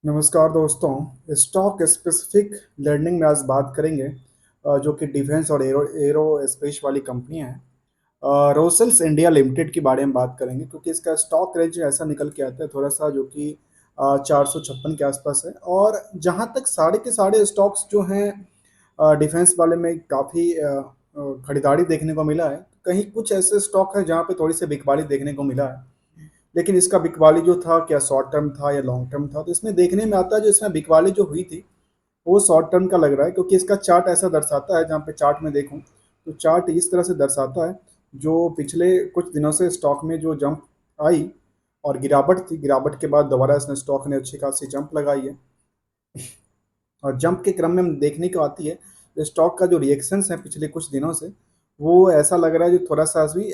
नमस्कार दोस्तों। Stock specific learning में आज बात करेंगे जो कि डिफेंस और एरो स्पेस वाली कंपनियां हैं। रोसल्स इंडिया लिमिटेड के बारे में बात करेंगे क्योंकि इसका स्टॉक रेंज ऐसा निकल के आता है थोड़ा सा जो कि 456 के आसपास है। और जहां तक सारे के सारे स्टॉक्स जो हैं डिफेंस वाले में काफ़ी खरीदारी देखने को मिला है। कहीं कुछ ऐसे स्टॉक है जहां पे थोड़ी सी बिकवाली देखने को मिला है, लेकिन इसका बिकवाली जो था क्या शॉर्ट टर्म था या लॉन्ग टर्म था, तो इसमें देखने में आता है जो इसमें बिकवाली जो हुई थी वो शॉर्ट टर्म का लग रहा है क्योंकि इसका चार्ट ऐसा दर्शाता है। जहाँ पे चार्ट में देखूं तो चार्ट इस तरह से दर्शाता है जो पिछले कुछ दिनों से स्टॉक में जो जंप आई और गिरावट थी, गिरावट के बाद दोबारा इसने स्टॉक ने अच्छी खासी जंप लगाई है। और जंप के क्रम में हम देखने को आती है स्टॉक का जो रिएक्शंस है पिछले कुछ दिनों से, वो ऐसा लग रहा है जो थोड़ा सा भी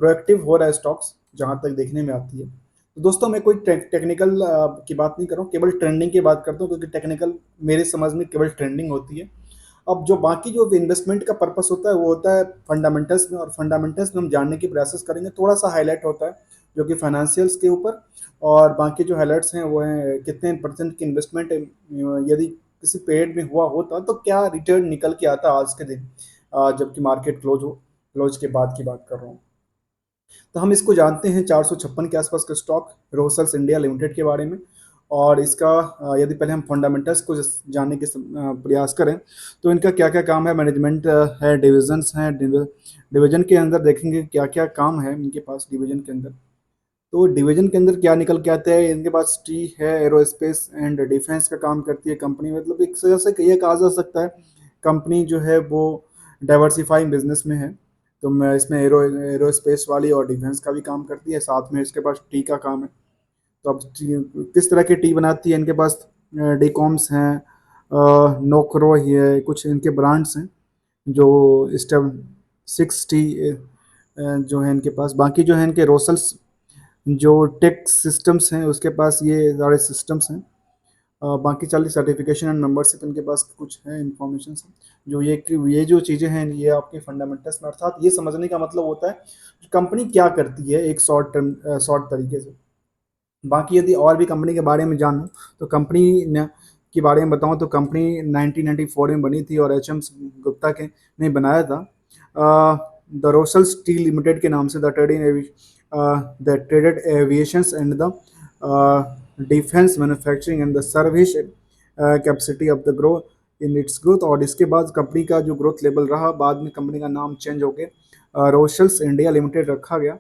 प्रोएक्टिव हो रहा है स्टॉक्स, जहां तक देखने में आती है। तो दोस्तों मैं कोई टेक्निकल की बात नहीं कर रहा हूँ, केवल ट्रेंडिंग की बात करता हूँ क्योंकि टेक्निकल मेरे समझ में केवल ट्रेंडिंग होती है। अब जो बाकी जो इन्वेस्टमेंट का पर्पस होता है वो होता है फंडामेंटल्स में, और फंडामेंटल्स में हम जानने की प्रयास करेंगे। थोड़ा सा हाईलाइट होता है जो कि फाइनेंशियल्स के ऊपर, और बाकी जो हाईलाइट्स हैं वो हैं कितने परसेंट की इन्वेस्टमेंट यदि किसी पीरियड में हुआ होता तो क्या रिटर्न निकल के आता आज के दिन, जबकि मार्केट क्लोज के बाद की बात कर रहा हूँ। तो हम इसको जानते हैं 456 के आसपास का स्टॉक रोसल्स इंडिया लिमिटेड के बारे में। और इसका यदि पहले हम फंडामेंटल्स को जानने के प्रयास करें तो इनका क्या क्या काम है, मैनेजमेंट है, डिविजन्स हैं, डिवीजन के अंदर देखेंगे क्या क्या काम है इनके पास डिवीजन के अंदर। तो डिवीजन के अंदर क्या निकल के आता है, इनके पास टी है, एरोस्पेस एंड डिफेंस का काम करती है कंपनी। मतलब एक तरह से ये कहा जा सकता है कंपनी जो है वो डाइवर्सिफाइंग बिजनेस में है। तो मैं इसमें एरोस्पेस वाली और डिफेंस का भी काम करती है, साथ में इसके पास टी का काम है। तो अब किस तरह की टी बनाती है, इनके पास डीकॉम्स हैं, नोकरो ही है, कुछ इनके ब्रांड्स हैं जो स्टेप 6 टी जो है इनके पास। बाकी जो है इनके रोसल्स जो टेक सिस्टम्स हैं उसके पास ये सारे सिस्टम्स हैं। बाकी चलिए सर्टिफिकेशन एंड मेंबरशिप इनके पास कुछ है इंफॉर्मेशन है। जो ये जो चीज़ें हैं ये आपके फंडामेंटल्स में, अर्थात ये समझने का मतलब होता है कंपनी क्या करती है एक शॉर्ट तरीके से। बाकी यदि और भी कंपनी के बारे में जानूँ तो के बारे में बताऊँ तो कंपनी 1994 में बनी थी और एच एम गुप्ता के ने बनाया था। द रोसल स्टील लिमिटेड के नाम से the traded aviations and the defence manufacturing and the service capacity of the growth in its growth. और इसके बाद कंपनी का जो ग्रोथ लेवल रहा, बाद में कंपनी का नाम चेंज होकर रोशल्स इंडिया लिमिटेड रखा गया।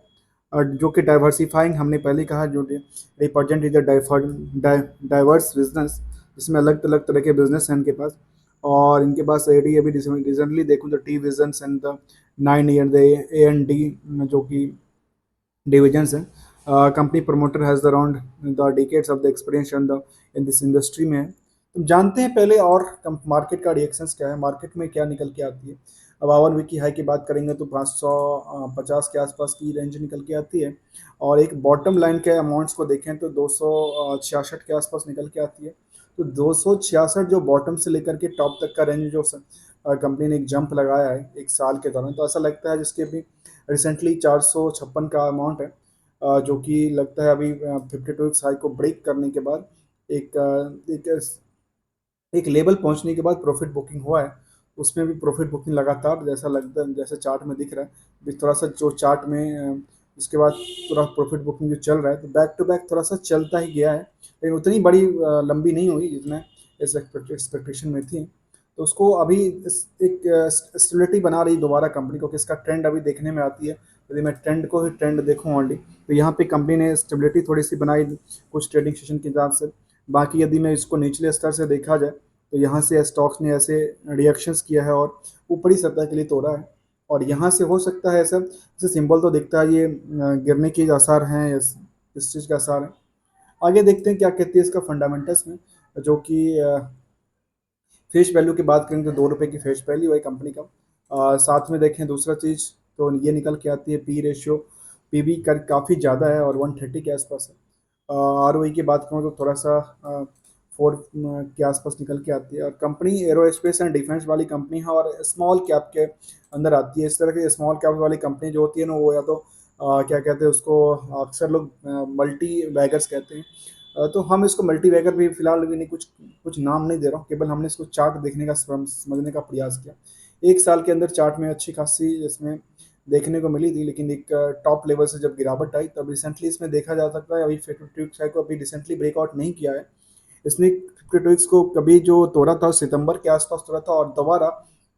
जो कि डाइवर्सिफाइंग हमने पहले कहा, जो रिप्रेजेंट इज डाइवर्स बिजनेस, जिसमें अलग अलग तरह के बिजनेस हैं इनके पास। और इनके पास एडी अभी रिसेंटली देखूँ तो T vision and the 9 year the A and D जो कि डिविजन्स हैं। Company promoter has around the decades of the experience in this industry में है। तो जानते हैं पहले और मार्केट का रिएक्शंस क्या है, मार्केट में क्या निकल के आती है। अब आवर वीक की हाई की बात करेंगे तो 550 के आसपास की रेंज निकल के आती है। और एक बॉटम लाइन के अमाउंट्स को देखें तो 266 के आसपास निकल के आती है। तो 266 जो बॉटम से लेकर के टॉप तक का रेंज जो कंपनी ने एक जंप लगाया है एक साल के दौरान, तो ऐसा लगता है जिसके भी रिसेंटली 456 का अमाउंट है, जो कि लगता है अभी 52 वीक्स हाई को ब्रेक करने के बाद एक लेवल पहुंचने के बाद प्रॉफिट बुकिंग हुआ है। उसमें भी प्रॉफिट बुकिंग लगातार जैसा लगता है, जैसे चार्ट में दिख रहा है भी थोड़ा सा जो चार्ट में उसके बाद थोड़ा प्रॉफिट बुकिंग जो चल रहा है तो बैक टू बैक थोड़ा सा चलता ही गया है, लेकिन उतनी बड़ी लंबी नहीं हुई जितने इस एक्सपेक्टेशन में थी। तो उसको अभी एक स्टेबिलिटी बना रही दोबारा कंपनी को कि इसका ट्रेंड अभी देखने में आती है। यदि मैं ट्रेंड को ही ट्रेंड देखूँ ओनली तो यहाँ पे कंपनी ने स्टेबिलिटी थोड़ी सी बनाई कुछ ट्रेडिंग सेशन के हिसाब से। बाकी यदि मैं इसको निचले स्तर से देखा जाए तो यहाँ से स्टॉक्स ने ऐसे रिएक्शंस किया है और ऊपरी सतह के लिए तोड़ा है। और यहाँ से हो सकता है ऐसा जैसे सिंबल तो दिखता है ये गिरने के आसार हैं, इस चीज़ का आसार है। आगे देखते हैं क्या कहती है इसका फंडामेंटल्स में, जो कि फेस वैल्यू की बात करें तो 2 रुपये की फेस वैल्यू है कंपनी का। साथ में देखें दूसरा चीज़ तो ये निकल के आती है पी रेशियो, पी बी कर काफ़ी ज़्यादा है और 130 के आसपास है। आर ओ ई की बात करूँ तो थोड़ा सा 4 के आसपास निकल के आती है। और कंपनी एरोस्पेस एंड डिफेंस वाली कंपनी है और स्मॉल कैप के अंदर आती है। इस तरह की स्मॉल कैप वाली कंपनी जो होती है ना वो या तो क्या कहते हैं उसको, अक्सर लोग मल्टी बैगर्स कहते हैं। तो हम इसको मल्टीबैगर भी फिलहाल भी नहीं, कुछ कुछ नाम नहीं दे रहा हूँ, केवल हमने इसको चार्ट देखने का समझने का प्रयास किया। एक साल के अंदर चार्ट में अच्छी खासी इसमें देखने को मिली थी, लेकिन एक टॉप लेवल से जब गिरावट आई तब रिसेंटली इसमें देखा जा सकता है, अभी 52 को अभी रिसेंटली ब्रेकआउट नहीं किया है इसने। 52 को कभी जो तोड़ा था सितंबर के आसपास तोड़ा था, और दोबारा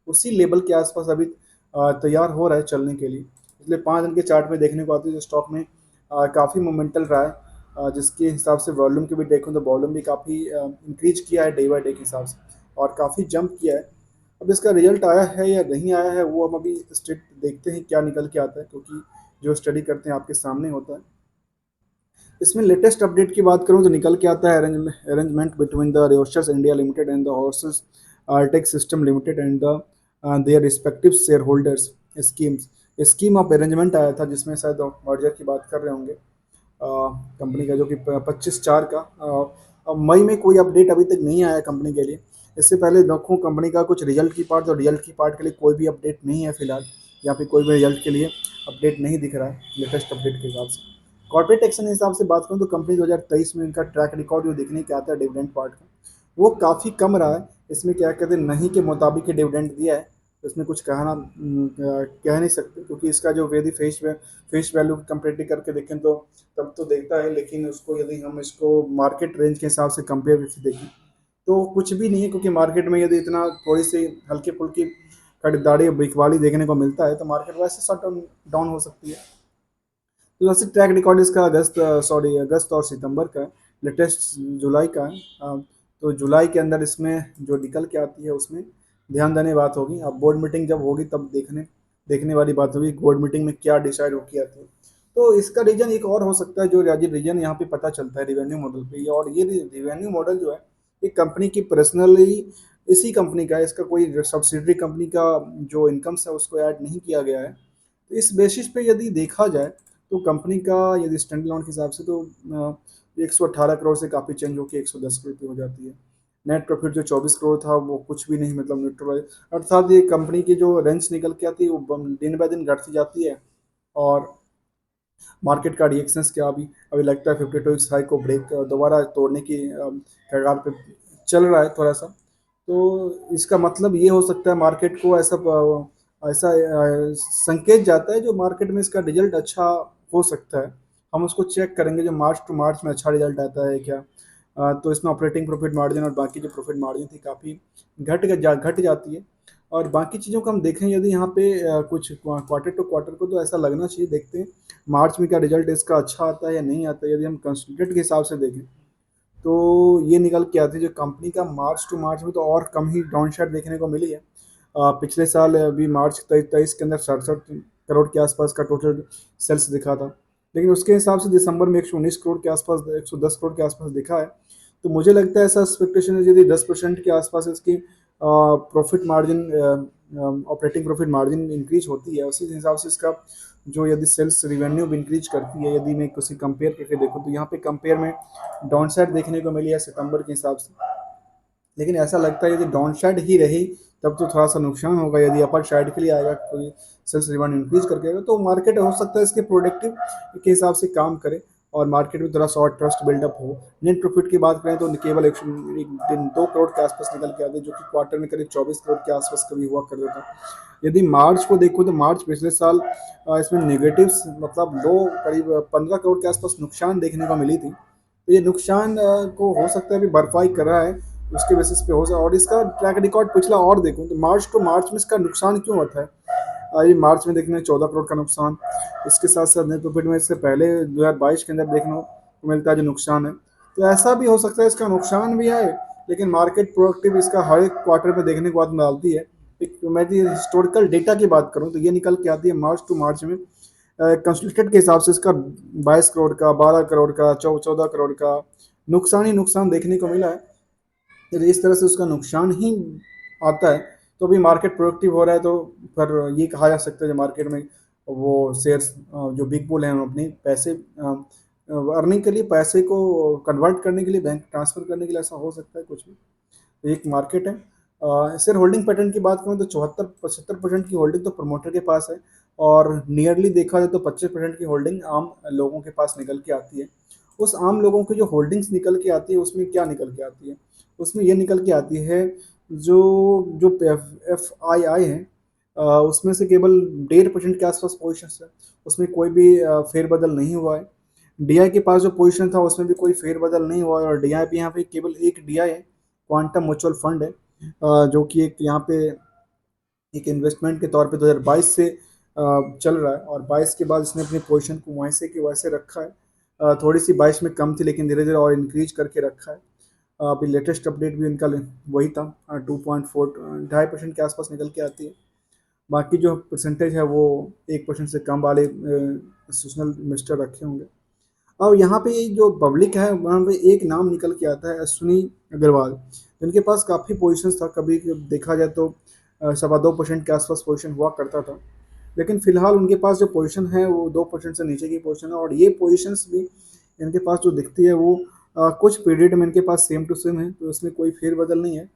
उसी लेवल के आसपास अभी तैयार हो रहा है चलने के लिए। इसलिए 5 दिन के चार्ट में देखने को आती है जो स्टॉक में काफ़ी मोमेंटल रहा है, जिसके हिसाब से वॉल्यूम की भी देखूँ तो वॉल्यूम भी काफ़ी इंक्रीज किया है डे बाई डे के हिसाब से, और काफ़ी जंप किया है। अब इसका रिजल्ट आया है या नहीं आया है वो हम अभी स्टेट देखते हैं क्या निकल के आता है, क्योंकि जो स्टडी करते हैं आपके सामने होता है। इसमें लेटेस्ट अपडेट की बात करूं तो निकल के आता है arrangement between the roasters India limited and the horses artech system limited and the their respective share holders schemes. Scheme of arrangement आया था जिसमें शायद मर्जर की बात कर रहे होंगे कंपनी का, जो कि 25/4 का। मई में कोई अपडेट अभी तक नहीं आया कंपनी के लिए। इससे पहले देखूँ कंपनी का कुछ रिजल्ट की पार्ट, तो रिजल्ट की पार्ट के लिए कोई भी अपडेट नहीं है फिलहाल, या फिर कोई भी रिजल्ट के लिए अपडेट नहीं दिख रहा है लेटेस्ट अपडेट के हिसाब से। कॉर्पोरेट एक्शन के हिसाब से बात करूँ तो कंपनी 2023 में इनका ट्रैक रिकॉर्ड जो देखने के आता है डिविडेंड पार्ट का, वो काफ़ी कम रहा है। इसमें क्या कहते हैं, नहीं के मुताबिक ही डिविडेंड दिया है, तो इसमें कुछ कह नहीं सकते, क्योंकि इसका जो यदि फेस वैल्यू कंपेरेटिव करके देखें तो तब तो देखता है, लेकिन उसको यदि हम इसको मार्केट रेंज के हिसाब से कंपेयर करके देखें तो कुछ भी नहीं है, क्योंकि मार्केट में यदि इतना थोड़ी सी हल्की फुल्की खरीदारी बिकवाली देखने को मिलता है तो मार्केट वैसे शॉर्ट डाउन हो सकती है। तो वैसे ट्रैक रिकॉर्ड इसका अगस्त और सितंबर का है, लेटेस्ट जुलाई का है। तो जुलाई के अंदर इसमें जो निकल के आती है उसमें ध्यान देने बात होगी। अब बोर्ड मीटिंग जब होगी तब देखने वाली बात होगी बोर्ड मीटिंग में क्या डिसाइड होकर आती है। तो इसका रीजन एक और हो सकता है, जो रीजन यहाँ पे पता चलता है रिवेन्यू मॉडल पे, और ये रिवेन्यू मॉडल जो है ये कंपनी की पर्सनली इसी कंपनी का है, इसका कोई सब्सिडरी कंपनी का जो इनकम्स है उसको ऐड नहीं किया गया है। तो इस बेसिस पे यदि देखा जाए तो कंपनी का यदि स्टैंड अलोन के हिसाब से तो 118 करोड़ से काफ़ी चेंज होकर 110 करोड़ पे हो जाती है। नेट प्रॉफिट जो 24 करोड़ था वो कुछ भी नहीं, मतलब न्यूट्रल, अर्थात ये कंपनी की जो रेंज निकल के आती है वो दिन ब दिन घटती जाती है। और मार्केट का रिएक्शंस क्या, अभी लगता है 52 हाई को ब्रेक दोबारा तोड़ने की कगार पे चल रहा है थोड़ा सा। तो इसका मतलब ये हो सकता है मार्केट को ऐसा संकेत जाता है जो मार्केट में इसका रिजल्ट अच्छा हो सकता है। हम उसको चेक करेंगे जो मार्च टू मार्च में अच्छा रिजल्ट आता है क्या। तो इसमें ऑपरेटिंग प्रॉफिट मार्जिन और बाकी जो प्रॉफिट मार्जिन थी काफ़ी घट जाती है। और बाकी चीज़ों को हम देखें यदि यहाँ पे कुछ क्वार्टर टू क्वार्टर को, तो ऐसा लगना चाहिए, देखते हैं मार्च में क्या रिजल्ट इसका अच्छा आता है या नहीं आता है। यदि हम कंसंट्रेट के हिसाब से देखें तो ये निकल के आती है जो कंपनी का मार्च टू मार्च में तो और कम ही डाउन साइड देखने को मिली है। पिछले साल अभी मार्च 23 के अंदर 67 करोड़ के आसपास का टोटल सेल्स दिखा था, लेकिन उसके हिसाब से दिसंबर में 119 करोड़ के आसपास, 110 करोड़ के आसपास दिखा है। तो मुझे लगता है ऐसा एक्सपेक्टेशन है यदि 10% के आसपास इसकी profit margin, operating profit margin increase होती है, उसी हिसाब से इसका जो यदि सेल्स रिवेन्यू भी इंक्रीज करती है। यदि मैं किसी कंपेयर करके देखूँ तो यहाँ पे कंपेयर में डाउन साइड देखने को मिली है सितंबर के हिसाब से, लेकिन ऐसा लगता है यदि डाउन साइड ही रही तब तो थोड़ा सा नुकसान होगा। यदि अपर साइड के लिए आएगा, कोई सेल्स रिवार्ड इंक्रीज करके आएगा, तो मार्केट हो सकता है इसके प्रोडक्टिव के हिसाब से काम करे और मार्केट में थोड़ा शॉर्ट ट्रस्ट बिल्डअप हो। नेट प्रॉफिट की बात करें तो केवल एक दिन 2 करोड़ के आसपास निकल के आते, जो कि क्वार्टर में करीब 24 करोड़ के आसपास कभी हुआ करता था। यदि मार्च को देखो तो मार्च पिछले साल इसमें नेगेटिव्स, मतलब लो, करीब 15 करोड़ के आसपास नुकसान देखने को मिली थी। तो ये नुकसान को हो सकता है अभी भरपाई कर रहा है, उसके बेसिस पे हो सकता है। और इसका ट्रैक रिकॉर्ड पिछला और देखूँ तो मार्च टू मार्च में इसका नुकसान क्यों होता है। ये मार्च में देखने 14 करोड़ का नुकसान, इसके साथ साथ नेट प्रॉफिट में इससे पहले 2022 के अंदर देखने को मिलता है जो नुकसान है। तो ऐसा भी हो सकता है इसका नुकसान भी है, लेकिन मार्केट प्रोएक्टिव इसका हर एक क्वार्टर में देखने को बाद डालती है। मैं हिस्टोरिकल डेटा की बात करूँ तो ये निकल के आती है मार्च टू मार्च में कंसल्टेड के हिसाब से इसका 22 करोड़ का, 12 करोड़ का, 14 करोड़ का नुकसान ही नुकसान देखने को मिला है। यदि इस तरह से उसका नुकसान ही आता है तो भी मार्केट प्रोडक्टिव हो रहा है, तो फिर ये कहा जा सकता है जो मार्केट में वो शेयर्स जो बिग बुल हैं अपने पैसे अर्निंग के लिए, पैसे को कन्वर्ट करने के लिए, बैंक ट्रांसफ़र करने के लिए, ऐसा हो सकता है कुछ भी। तो एक मार्केट है। शेयर होल्डिंग पैटर्न की बात करूँ तो 74-75% की होल्डिंग तो प्रमोटर के पास है, और नियरली देखा जाए तो 25% की होल्डिंग आम लोगों के पास निकल के आती है। उस आम लोगों की जो होल्डिंग्स निकल के आती है उसमें क्या निकल के आती है, उसमें ये निकल के आती है जो जो एफ आई आई है, उसमें से केवल 1.5% के आसपास पोजिशन है, उसमें कोई भी फेरबदल नहीं हुआ है। डी आई के पास जो पोजिशन था उसमें भी कोई फेरबदल नहीं हुआ है, और डी आई पे यहाँ पे केवल एक डी आई है, क्वांटम म्यूचुअल फंड है, जो कि एक यहाँ पे एक इन्वेस्टमेंट के तौर पे 2022 से चल रहा है, और 22 के बाद इसने अपनी पोजीशन को वैसे के वैसे रखा है। थोड़ी सी 22 में कम थी लेकिन धीरे धीरे और इंक्रीज करके रखा है। अभी लेटेस्ट अपडेट भी इनका वही था, 2.4 2.5% के आसपास निकल के आती है। बाकी जो परसेंटेज है वो 1% से कम वाले इंस्टीट्यूशनल इन्वेस्टर रखे होंगे। और यहाँ पे जो पब्लिक है वहाँ पे एक नाम निकल के आता है, अश्विनी अग्रवाल, जिनके पास काफ़ी पोजीशंस था, कभी देखा जाए तो 2.25% के आसपास पोजीशन हुआ करता था, लेकिन फिलहाल उनके पास जो पोजीशन है वो 2% से नीचे की पोजीशन है, और ये पोजीशंस भी इनके पास जो दिखती है वो कुछ पीरियड में इनके पास सेम टू सेम है, तो इसमें कोई फेरबदल नहीं है।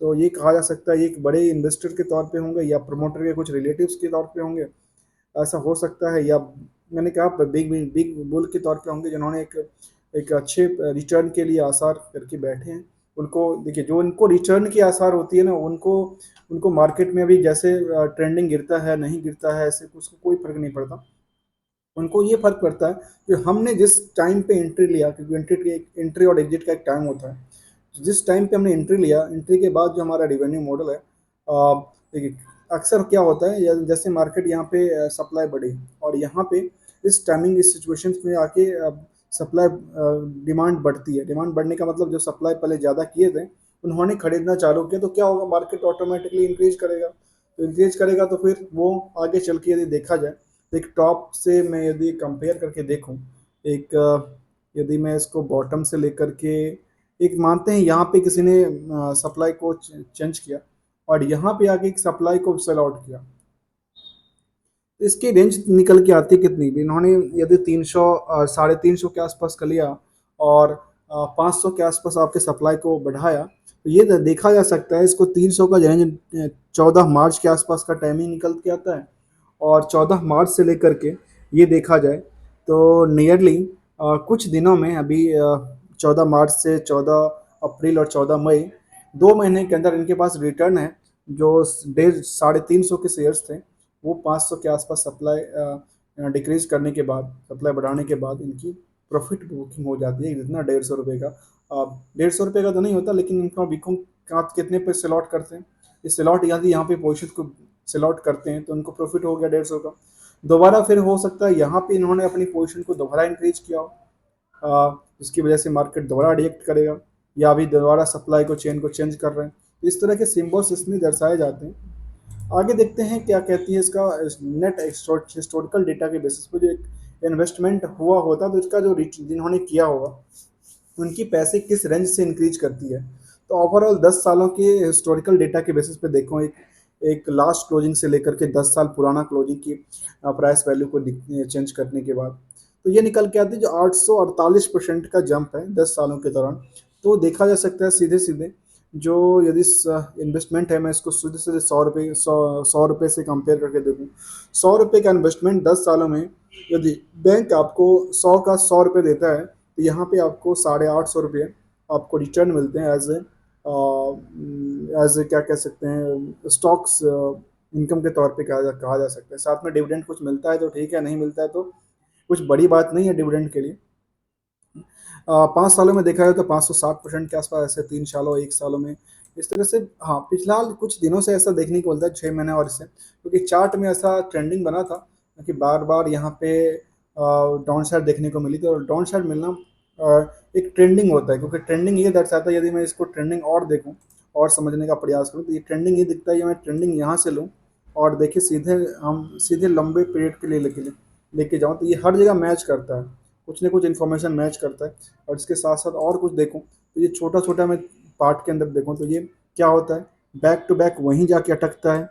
तो ये कहा जा सकता है ये एक बड़े इन्वेस्टर के तौर पे होंगे या प्रमोटर के कुछ रिलेटिव्स के तौर पे होंगे, ऐसा हो सकता है, या मैंने कहा बिग बिग बुल के तौर पे होंगे जिन्होंने एक एक अच्छे रिटर्न के लिए आसार करके बैठे हैं। उनको देखिए, जो उनको रिटर्न की आसार होती है ना, उनको उनको मार्केट में अभी जैसे ट्रेंडिंग गिरता है नहीं गिरता है ऐसे उसको कोई फर्क नहीं पड़ता। उनको ये फर्क पड़ता है कि हमने जिस टाइम पे एंट्री लिया, क्योंकि एंट्री और एग्जिट का एक टाइम होता है, जिस टाइम पे हमने एंट्री लिया, एंट्री के बाद जो हमारा रिवेन्यू मॉडल है, देखिए अक्सर क्या होता है, जैसे मार्केट यहाँ पे सप्लाई बढ़ी और यहाँ पे इस टाइमिंग इस सिचुएशंस में आके सप्लाई डिमांड बढ़ती है, डिमांड बढ़ने का मतलब जो सप्लाई पहले ज़्यादा किए थे उन्होंने खरीदना चालू किया, तो क्या होगा, मार्केट ऑटोमेटिकली इंक्रीज करेगा, तो इंक्रीज करेगा तो फिर वो आगे चल के यदि देखा जाए, एक टॉप से मैं यदि कंपेयर करके देखूं, एक यदि मैं इसको बॉटम से लेकर के एक मानते हैं यहाँ पे किसी ने सप्लाई को चेंज किया और यहाँ पे आके एक सप्लाई को सेल आउट किया, तो इसकी रेंज निकल के आती है कितनी भी, इन्होंने यदि 300 350 के आसपास कर लिया और 500 के आसपास आपके सप्लाई को बढ़ाया, तो ये देखा जा सकता है इसको 300 का रेंज 14 मार्च के आसपास का टाइमिंग निकल के आता है, और 14 मार्च से लेकर के ये देखा जाए तो नियरली कुछ दिनों में अभी 14 मार्च से 14 अप्रैल और 14 मई, 2 महीने के अंदर इनके पास रिटर्न है, जो 350 के शेयर्स थे वो 500 के आसपास सप्लाई डिक्रीज करने के बाद, सप्लाई बढ़ाने के बाद इनकी प्रॉफिट बुकिंग हो जाती है, जितना 150 रुपये का, 150 रुपये का तो नहीं होता लेकिन इनका बिकूँ कितने पे सेल आउट करते हैं, इस सेल आउट यदि यहाँ पे पोजिशन को सेल आउट करते हैं तो उनको प्रॉफिट हो गया 150 का, दोबारा फिर हो सकता है यहाँ पे इन्होंने अपनी पोजीशन को दोबारा इंक्रीज किया हो, जिसकी वजह से मार्केट दोबारा रिएक्ट करेगा, या अभी दोबारा सप्लाई को चेन को चेंज कर रहे हैं, तो इस तरह के सिम्बल्स इसमें दर्शाए जाते हैं। आगे देखते हैं क्या कहती है इसका नेट हिस्टोरिकल डेटा के बेसिस पे, जो एक इन्वेस्टमेंट हुआ होता तो इसका जो जिन्होंने किया होगा उनकी पैसे किस रेंज से इंक्रीज करती है, तो ओवरऑल 10 सालों के हिस्टोरिकल डेटा के बेसिस पे देखो, एक एक लास्ट क्लोजिंग से लेकर के 10 साल पुराना क्लोजिंग की प्राइस वैल्यू को चेंज करने के बाद, तो ये निकल के आती है जो 848% का जंप है 10 सालों के दौरान। तो देखा जा सकता है सीधे सीधे, जो यदि इन्वेस्टमेंट है, मैं इसको सीधे सीधे 100 रुपये 100 रुपये से कंपेयर करके देखूँ, 100 रुपये का इन्वेस्टमेंट 10 सालों में यदि बैंक आपको 100 का 100 रुपये देता है, तो यहाँ पे आपको 850 रुपये आपको रिटर्न मिलते हैं एज ए क्या कह सकते हैं, स्टॉक्स इनकम के तौर पे कहा जा सकता है, साथ में डिविडेंड कुछ मिलता है तो ठीक है, नहीं मिलता है तो कुछ बड़ी बात नहीं है डिविडेंड के लिए। 5 सालों में देखा जाए तो 560% के आसपास, ऐसे 3 सालों 1 सालों में इस तरह से। हाँ, फिलहाल कुछ दिनों से ऐसा देखने को मिलता है, 6 महीने और इससे, क्योंकि चार्ट में ऐसा ट्रेंडिंग बना था कि बार बार यहाँ पे डाउन साइड देखने को मिली थी, और डाउन साइड मिलना एक ट्रेंडिंग होता है, क्योंकि ट्रेंडिंग ये दर्शाता है, यदि मैं इसको ट्रेंडिंग और देखूँ और समझने का प्रयास करूँ तो ये ट्रेंडिंग ये दिखता है, ये मैं ट्रेंडिंग यहाँ से लूँ और देखिए सीधे हम सीधे लंबे पीरियड के लिए लेके जाऊँ, तो ये हर जगह मैच करता है, कुछ ना कुछ इन्फॉर्मेशन मैच करता है, और इसके साथ साथ और कुछ देखूँ तो ये छोटा छोटा मैं पार्ट के अंदर देखूँ तो ये क्या होता है, बैक टू बैक वहीं जाके अटकता है,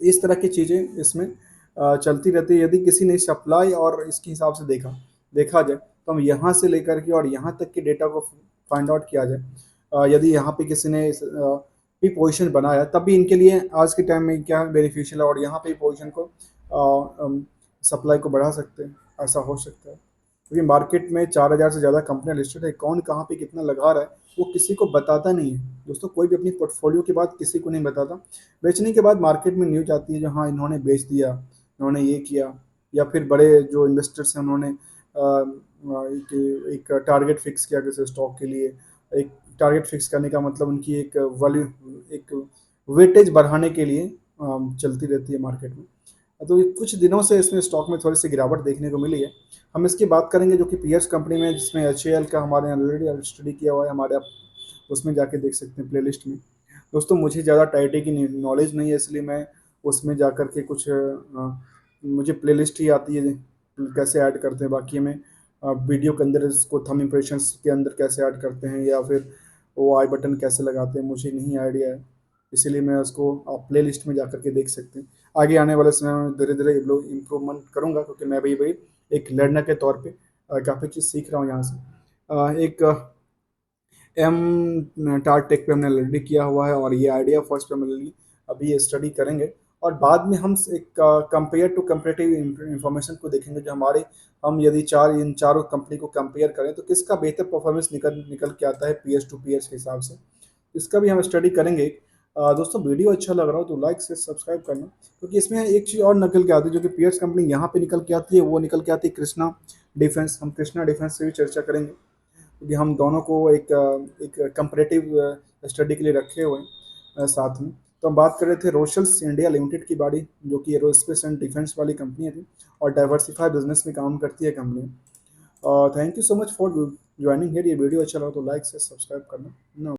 इस तरह की चीज़ें इसमें चलती रहती है। यदि किसी ने सप्लाई और इसके हिसाब से देखा जाए तो हम यहाँ से लेकर के और यहाँ तक के डेटा को फाइंड आउट किया जाए, यदि यहाँ पे किसी ने भी पोजीशन बनाया तब भी इनके लिए आज के टाइम में क्या बेनिफिशियल है, और यहाँ पे पोजीशन को सप्लाई को बढ़ा सकते हैं, ऐसा हो सकता है। क्योंकि मार्केट में 4000 से ज़्यादा कंपनियां लिस्टेड है, कौन कहाँ पे कितना लगा रहा है वो किसी को बताता नहीं है दोस्तों। कोई भी अपनी पोर्टफोलियो की बात किसी को नहीं बताता। बेचने के बाद मार्केट में न्यूज आती है जो हाँ इन्होंने बेच दिया, इन्होंने ये किया, या फिर बड़े जो इन्वेस्टर्स हैं उन्होंने एक टारगेट फिक्स किया किसी स्टॉक के लिए। एक टारगेट फिक्स करने का मतलब उनकी एक वैल्यू, एक वेटेज बढ़ाने के लिए चलती रहती है मार्केट में। तो ये कुछ दिनों से इसमें स्टॉक में थोड़ी सी गिरावट देखने को मिली है। हम इसकी बात करेंगे जो कि पीएस कंपनी में, जिसमें एच का हमारे यहाँ ऑलरेडी स्टडी किया हुआ है, हमारे आप उसमें जाके देख सकते हैं प्लेलिस्ट में। दोस्तों मुझे ज़्यादा टाइटी की नॉलेज नहीं है, इसलिए मैं उसमें जा कर के कुछ मुझे प्लेलिस्ट ही आती है कैसे ऐड करते हैं। बाकी हमें वीडियो के अंदर इसको थंब इम्प्रेशंस के अंदर कैसे ऐड करते हैं या फिर वो आई बटन कैसे लगाते हैं मुझे नहीं आइडिया है, इसीलिए मैं उसको आप प्ले लिस्ट में जा करके देख सकते हैं। आगे आने वाले समय में धीरे धीरे इम्प्रूवमेंट करूँगा, क्योंकि मैं भी भाई एक लर्नर के तौर पे काफ़ी चीज़ सीख रहा हूँ यहाँ से। एक टार टेक पे हमने ऑलरेडी किया हुआ है, और ये आइडिया फर्स्ट पे हमने अभी ये स्टडी करेंगे। और बाद में हम एक कंपेयर टू कंपेरेटिव इंफॉर्मेशन को देखेंगे, जो हमारे हम यदि इन चारों कंपनी को कंपेयर करें तो किसका बेहतर परफॉर्मेंस निकल निकल के आता है पीएस टू पीएस के हिसाब से, इसका भी हम स्टडी करेंगे। दोस्तों वीडियो अच्छा लग रहा हो तो लाइक से सब्सक्राइब करना, क्योंकि इसमें एक चीज़ और निकल के आती है जो कि पीएस कंपनी यहाँ पे निकल के आती है, वो निकल के आती है कृष्णा डिफेंस। हम कृष्णा डिफेंस से भी चर्चा करेंगे, क्योंकि हम दोनों को एक कंपैरेटिव स्टडी के लिए रखे हुए हैं साथ में। तो हम बात कर रहे थे रोशल्स इंडिया लिमिटेड की बाड़ी, जो कि एरोस्पेस एंड डिफेंस वाली कंपनी थी और डाइवर्सिफाई बिजनेस में काम करती है company. Thank you so much for joining here. ये वीडियो अच्छा लगा तो लाइक से सब्सक्राइब करना।